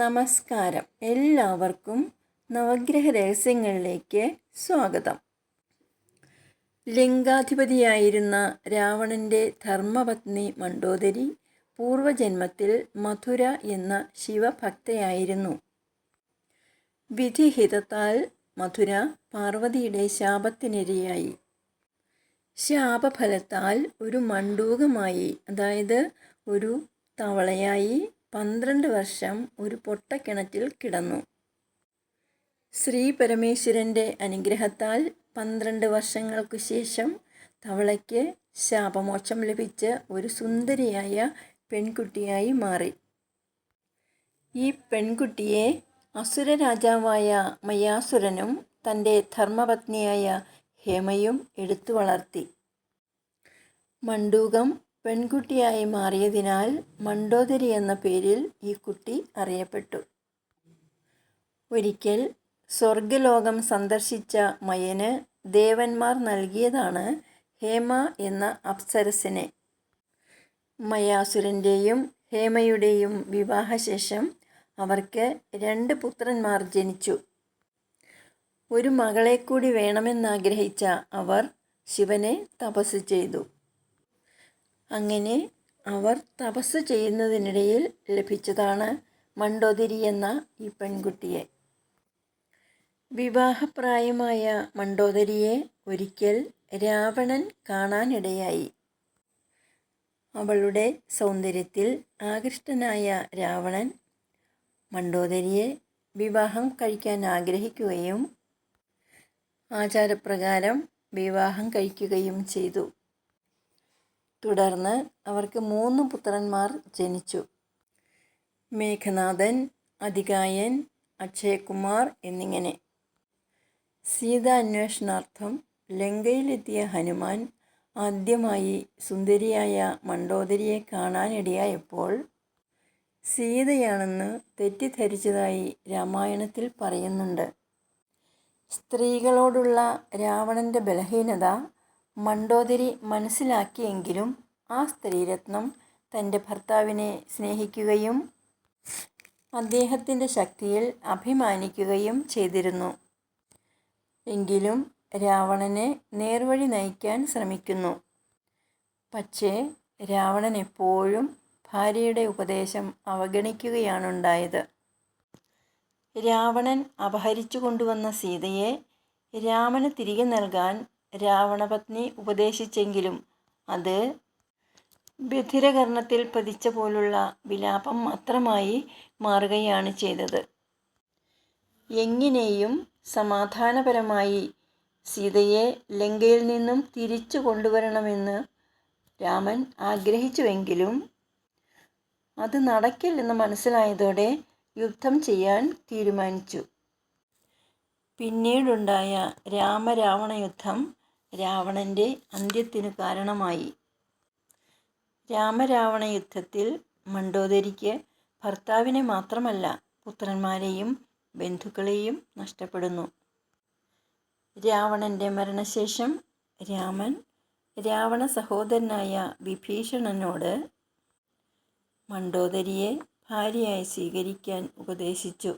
നമസ്കാരം. എല്ലാവർക്കും നവഗ്രഹ രഹസ്യങ്ങളിലേക്ക് സ്വാഗതം. ലിംഗാധിപതിയായിരുന്ന രാവണൻ്റെ ധർമ്മപത്നി മണ്ഡോദരി പൂർവജന്മത്തിൽ മഥുര എന്ന ശിവഭക്തയായിരുന്നു. വിധിഹിതത്താൽ മഥുര പാർവതിയുടെ ശാപത്തിനിരയായി. ശാപഫലത്താൽ ഒരു മണ്ഡൂകമായി, അതായത് ഒരു തവളയായി 12 വർഷം ഒരു പൊട്ടക്കിണറ്റിൽ കിടന്നു. ശ്രീ പരമേശ്വരൻ്റെ അനുഗ്രഹത്താൽ 12 വർഷങ്ങൾക്കു ശേഷം തവളയ്ക്ക് ശാപമോക്ഷം ലഭിച്ച് ഒരു സുന്ദരിയായ പെൺകുട്ടിയായി മാറി. ഈ പെൺകുട്ടിയെ അസുര രാജാവായ മയാസുരനും തൻ്റെ ധർമ്മപത്നിയായ ഹേമയും എടുത്തു വളർത്തി. മണ്ഡൂകം പെൺകുട്ടിയായി മാറിയതിനാൽ മണ്ഡോദരി എന്ന പേരിൽ ഈ കുട്ടി അറിയപ്പെട്ടു. ഒരിക്കൽ സ്വർഗലോകം സന്ദർശിച്ച മയന് ദേവന്മാർ നൽകിയതാണ് ഹേമ എന്ന അപ്സരസിനെ. മയാസുരൻ്റെയും ഹേമയുടെയും വിവാഹശേഷം അവർക്ക് 2 പുത്രന്മാർ ജനിച്ചു. ഒരു മകളെ കൂടി വേണമെന്നാഗ്രഹിച്ച അവർ ശിവനെ തപസ് ചെയ്തു. അങ്ങനെ അവർ തപസ് ചെയ്യുന്നതിനിടയിൽ ലഭിച്ചതാണ് മണ്ഡോദരി എന്ന ഈ പെൺകുട്ടിയെ. വിവാഹപ്രായമായ മണ്ഡോദരിയെ ഒരിക്കൽ രാവണൻ കാണാനിടയായി. അവളുടെ സൗന്ദര്യത്തിൽ ആകൃഷ്ടനായ രാവണൻ മണ്ഡോദരിയെ വിവാഹം കഴിക്കാൻ ആഗ്രഹിക്കുകയും ആചാരപ്രകാരം വിവാഹം കഴിക്കുകയും ചെയ്തു. തുടർന്ന് അവർക്ക് 3 പുത്രന്മാർ ജനിച്ചു. മേഘനാഥൻ, അതികായൻ, അക്ഷയകുമാർ എന്നിങ്ങനെ. സീതാന്വേഷണാർത്ഥം ലങ്കയിലെത്തിയ ഹനുമാൻ ആദ്യമായി സുന്ദരിയായ മണ്ഡോദരിയെ കാണാനിടയായപ്പോൾ സീതയാണെന്ന് തെറ്റിദ്ധരിച്ചതായി രാമായണത്തിൽ പറയുന്നുണ്ട്. സ്ത്രീകളോടുള്ള രാവണൻ്റെ ബലഹീനത മണ്ഡോദരി മനസ്സിലാക്കിയെങ്കിലും ആ സ്ത്രീരത്നം തൻ്റെ ഭർത്താവിനെ സ്നേഹിക്കുകയും അദ്ദേഹത്തിൻ്റെ ശക്തിയിൽ അഭിമാനിക്കുകയും ചെയ്തിരുന്നു. എങ്കിലും രാവണനെ നേർവഴി നയിക്കാൻ ശ്രമിക്കുന്നു. പക്ഷേ രാവണൻ എപ്പോഴും ഭാര്യയുടെ ഉപദേശം അവഗണിക്കുകയാണുണ്ടായത്. രാവണൻ അപഹരിച്ചു കൊണ്ടുവന്ന സീതയെ രാമന് തിരികെ നൽകാൻ രാവണപത്നി ഉപദേശിച്ചെങ്കിലും അത് ബധിരകർണത്തിൽ പതിച്ച പോലുള്ള വിലാപം മാത്രമായി മാറുകയാണ് ചെയ്തത്. എങ്ങനെയും സമാധാനപരമായി സീതയെ ലങ്കയിൽ നിന്നും തിരിച്ചു കൊണ്ടുവരണമെന്ന് രാമൻ ആഗ്രഹിച്ചുവെങ്കിലും അത് നടക്കില്ലെന്ന് മനസ്സിലായതോടെ യുദ്ധം ചെയ്യാൻ തീരുമാനിച്ചു. പിന്നീടുണ്ടായ രാമരാവണ യുദ്ധം രാവണൻ്റെ അന്ത്യത്തിനു കാരണമായി. രാമരാവണ യുദ്ധത്തിൽ മണ്ഡോദരിക്ക് ഭർത്താവിനെ മാത്രമല്ല പുത്രന്മാരെയും ബന്ധുക്കളെയും നഷ്ടപ്പെടുന്നു. രാവണൻ്റെ മരണശേഷം രാമൻ രാവണ സഹോദരനായ വിഭീഷണനോട് മണ്ഡോദരിയെ ഭാര്യയായി സ്വീകരിക്കാൻ ഉപദേശിച്ചു.